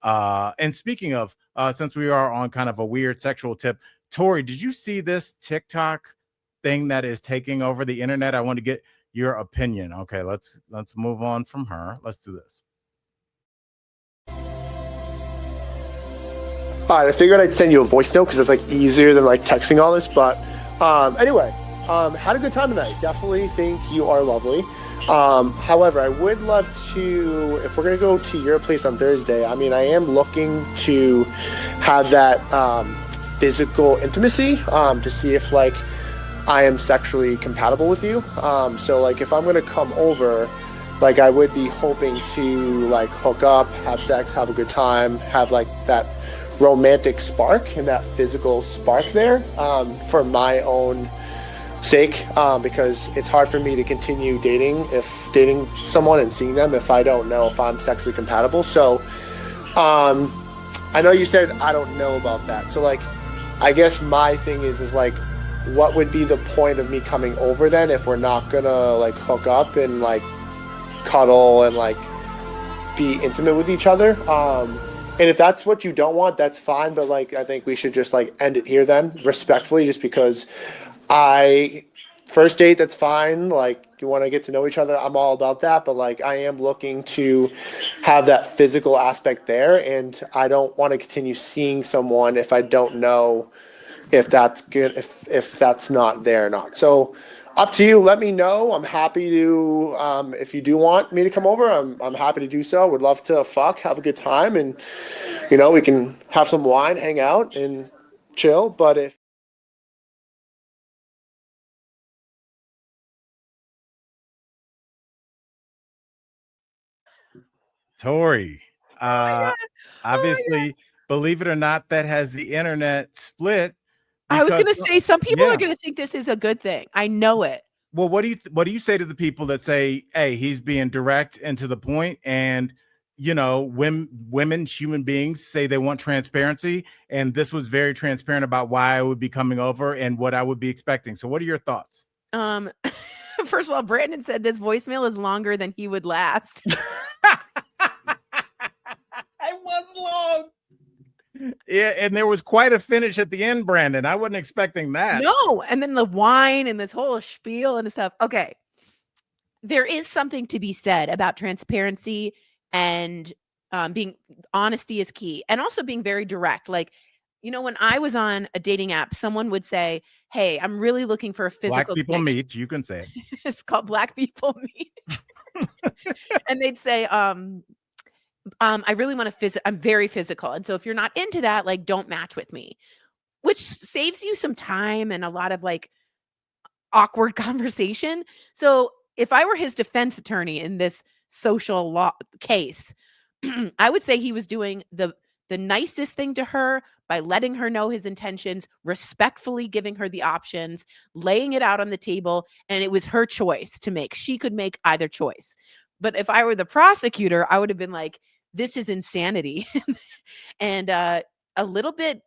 And speaking of, since we are on kind of a weird sexual tip, Tori, did you see this TikTok thing that is taking over the internet? I want to get your opinion. Okay, let's move on from her. Let's do this. All right, I figured I'd send you a voice note because it's like easier than like texting all this. But anyway, had a good time tonight. Definitely think you are lovely. However, I would love to, if we're gonna go to your place on Thursday, I mean, I am looking to have that physical intimacy to see if like I am sexually compatible with you. So like if I'm gonna come over, like I would be hoping to like hook up, have sex, have a good time, have like that romantic spark and that physical spark there for my own sake, because it's hard for me to continue dating someone and seeing them if I don't know if I'm sexually compatible. So I know you said I don't know about that, so like I guess my thing is like what would be the point of me coming over then if we're not gonna like hook up and like cuddle and like be intimate with each other? And if that's what you don't want, that's fine, but like I think we should just like end it here then, respectfully, just because first date, that's fine. Like you want to get to know each other, I'm all about that. But like I am looking to have that physical aspect there, and I don't want to continue seeing someone if I don't know if that's good, if that's not there or not. So up to you. Let me know. I'm happy to, if you do want me to come over, I'm happy to do so. Would love to have a good time, and you know, we can have some wine, hang out, and chill. But if Tori, God. obviously, believe it or not, that has the internet split. I was going to say, some people are going to think this is a good thing. I know it. Well, what do you say to the people that say, hey, he's being direct and to the point, and you know, women, human beings say they want transparency, and this was very transparent about why I would be coming over and what I would be expecting. So what are your thoughts? First of all, Brandon said this voicemail is longer than he would last. It was long. Yeah, and there was quite a finish at the end, Brandon. I wasn't expecting that. No, and then the wine and this whole spiel and stuff. Okay. There is something to be said about transparency and being honesty is key, and also being very direct. Like, you know, when I was on a dating app, someone would say, hey, I'm really looking for a physical Black people connection. meet, you can say it. It's called Black People Meet. And they'd say, I really want to I'm very physical. And so if you're not into that, like, don't match with me, which saves you some time and a lot of like awkward conversation. So if I were his defense attorney in this social law case, I would say he was doing the nicest thing to her by letting her know his intentions, respectfully giving her the options, laying it out on the table, and it was her choice to make. She could make either choice. But if I were the prosecutor, I would have been like, this is insanity. And a little bit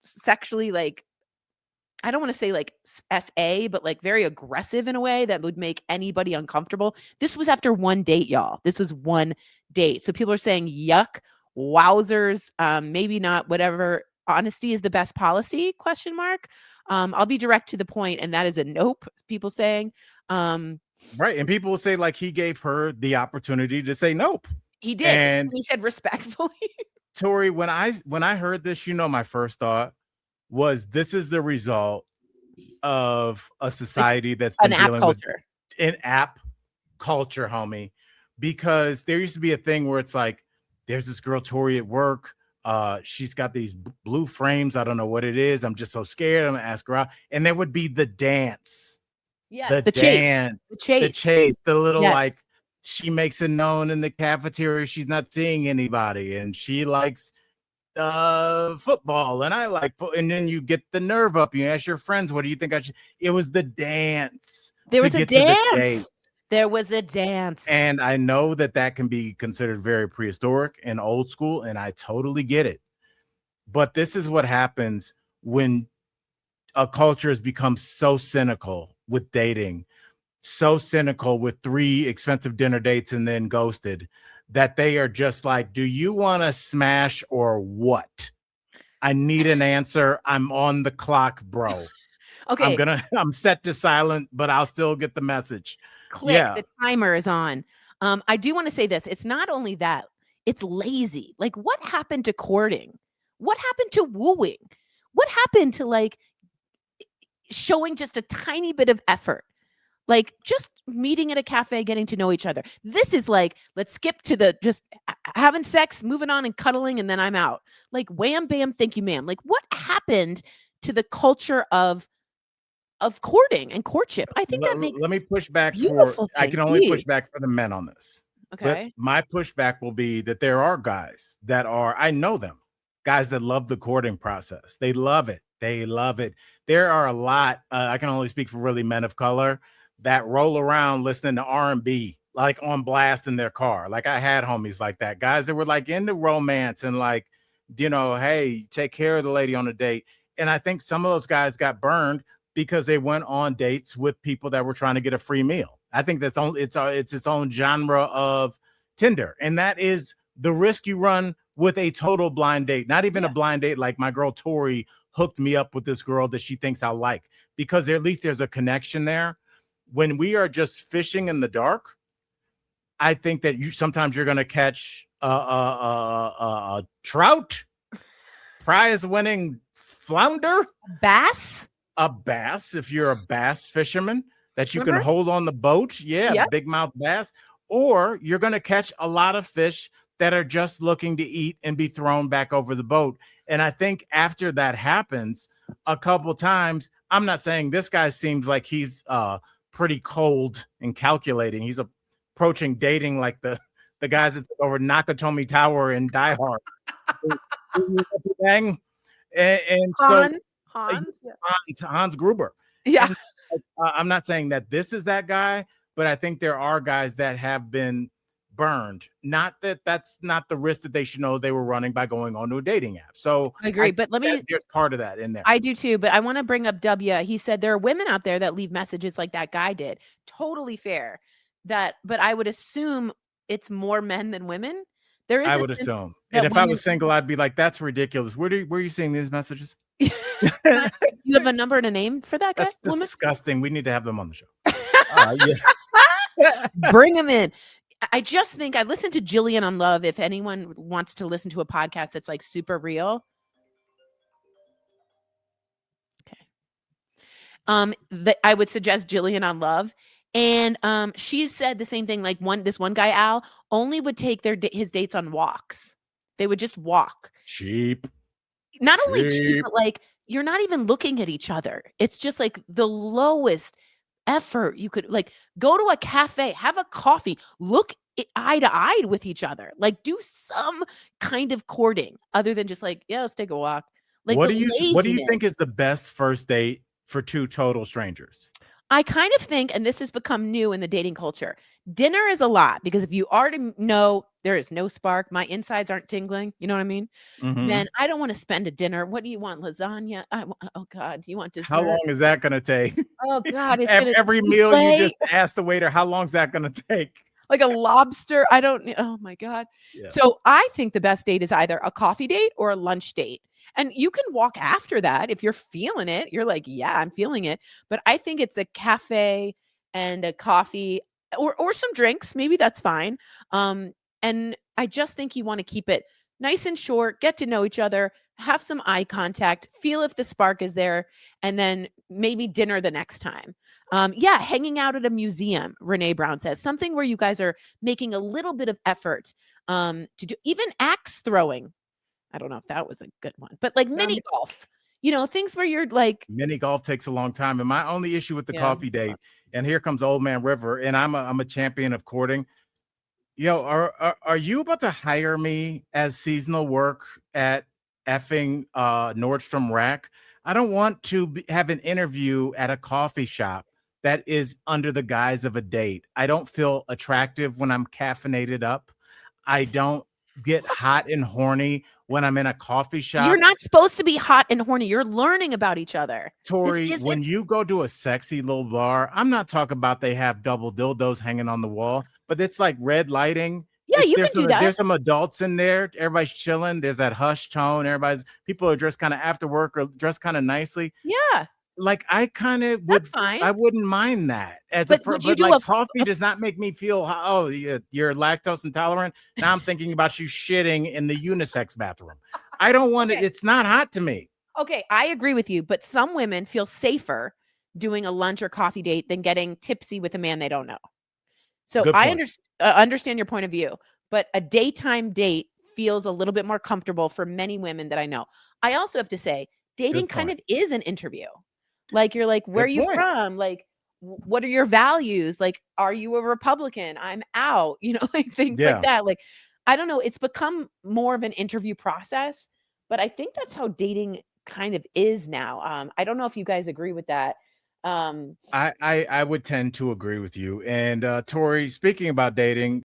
sexually, like, I don't want to say like SA, but like very aggressive in a way that would make anybody uncomfortable. This was after one date, y'all. This was one date. So people are saying, yuck, wowzers, maybe not, whatever. Honesty is the best policy, ? I'll be direct to the point, and that is a nope, people saying. Right. And people will say like he gave her the opportunity to say nope. He did. And he said respectfully. Tori, when I heard this, you know, my first thought was this is the result of a society that's been dealing with an app culture, homie. Because there used to be a thing where it's like, there's this girl, Tori, at work. She's got these blue frames. I don't know what it is. I'm just so scared. I'm gonna ask her out. And there would be the dance. Yeah, the dance, chase, the little like she makes it known in the cafeteria she's not seeing anybody, and she likes football, and I like and then you get the nerve up. You ask your friends, what do you think I should? It was the dance. There was a dance. There was a dance. And I know that can be considered very prehistoric and old school, and I totally get it. But this is what happens when a culture has become so cynical with dating, so cynical with 3 expensive dinner dates and then ghosted, that they are just like, do you want to smash or what? I need an answer. I'm on the clock, bro. Okay. I'm set to silent, but I'll still get the message. Click, the timer is on. I do want to say this. It's not only that, it's lazy. Like, what happened to courting? What happened to wooing? What happened to like showing just a tiny bit of effort? Like just meeting at a cafe, getting to know each other. This is like, let's skip to the just having sex, moving on and cuddling, and then I'm out. Like, wham, bam, thank you, ma'am. Like, what happened to the culture of courting and courtship? I think that makes let me push back beautiful I can only push back for the men on this. Okay. My pushback will be that there are guys that are, I know them, guys that love the courting process. They love it. They love it. There are a lot, I can only speak for really men of color, that roll around listening to R&B, like on blast in their car. Like I had homies like that, guys that were like into romance and like, hey, take care of the lady on a date. And I think some of those guys got burned because they went on dates with people that were trying to get a free meal. I think it's its own genre of Tinder. And that is the risk you run with a total blind date, not even a blind date. Like my girl Tori hooked me up with this girl that she thinks I like, because at least there's a connection there. When we are just fishing in the dark, I think that sometimes you're going to catch a trout, prize winning flounder, a bass if you're a bass fisherman that you can hold on the boat. Big mouth bass. Or you're going to catch a lot of fish that are just looking to eat and be thrown back over the boat. And I think after that happens a couple times, I'm not saying this guy seems like he's pretty cold and calculating. He's approaching dating like the guys that took over Nakatomi Tower and Die Hard. and Hans Gruber. Yeah. And, I'm not saying that this is that guy, but I think there are guys that have been burned. Not that that's not the risk that they should know they were running by going onto a dating app. So I agree, but there's part of that in there. I do too, but I want to bring up W. He said there are women out there that leave messages like that guy did. Totally fair. But I would assume it's more men than women. I would assume. And if I was single, I'd be like, that's ridiculous. Where are you seeing these messages? You have a number and a name for that guy? That's disgusting. We need to have them on the show. Bring them in. I just think I listened to Jillian on Love. If anyone wants to listen to a podcast that's like super real. Okay. I would suggest Jillian on Love. And she said the same thing. Like this one guy, Al, only would take his dates on walks. They would just walk. Cheap. Not only cheap, but like you're not even looking at each other. It's just like the lowest effort you could, like, go to a cafe, have a coffee, look eye to eye with each other, like do some kind of courting other than just like, let's take a walk. Like, what do you think is the best first date for two total strangers? I kind of think, and this has become new in the dating culture, dinner is a lot, because if you already know there is no spark, my insides aren't tingling, you know what I mean? Mm-hmm. Then I don't want to spend a dinner. What do you want? Lasagna? Oh God, you want dessert? How long is that going to take? Oh God, it's every meal you just ask the waiter, how long is that going to take? Like a lobster? Oh my God. Yeah. So I think the best date is either a coffee date or a lunch date. And you can walk after that if you're feeling it. You're like, yeah, I'm feeling it. But I think it's a cafe and a coffee or some drinks. Maybe that's fine. And I just think you want to keep it nice and short, get to know each other, have some eye contact, feel if the spark is there, and then maybe dinner the next time. Hanging out at a museum, Renee Brown says, something where you guys are making a little bit of effort to do, even axe throwing. I don't know if that was a good one, but like mini golf, things where you're like. Mini golf takes a long time. And my only issue with the coffee date, and here comes Old Man River, and I'm a champion of courting. Are you about to hire me as seasonal work at effing Nordstrom Rack? I don't want to have an interview at a coffee shop that is under the guise of a date. I don't feel attractive when I'm caffeinated up. I don't get hot and horny when I'm in a coffee shop. You're not supposed to be hot and horny. You're learning about each other. Tori, when you go to a sexy little bar, I'm not talking about they have double dildos hanging on the wall, but it's like red lighting Yeah, you can do that. There's some adults in there. Everybody's chilling. There's that hush tone. People are dressed kind of after work or dressed kind of nicely. Yeah. Like I kind of That's fine. I wouldn't mind that But like coffee does not make me feel, oh, you're lactose intolerant. Now I'm thinking about you shitting in the unisex bathroom. I don't want it. It's not hot to me. Okay, I agree with you, but some women feel safer doing a lunch or coffee date than getting tipsy with a man they don't know. So I understand your point of view, but a daytime date feels a little bit more comfortable for many women that I know. I also have to say, dating kind of is an interview. Like, you're like, where are you from? Like, what are your values? Like, are you a Republican? I'm out, like things like that. Like, I don't know. It's become more of an interview process, but I think that's how dating kind of is now. I don't know if you guys agree with that. I would tend to agree with you. And Tori, speaking about dating,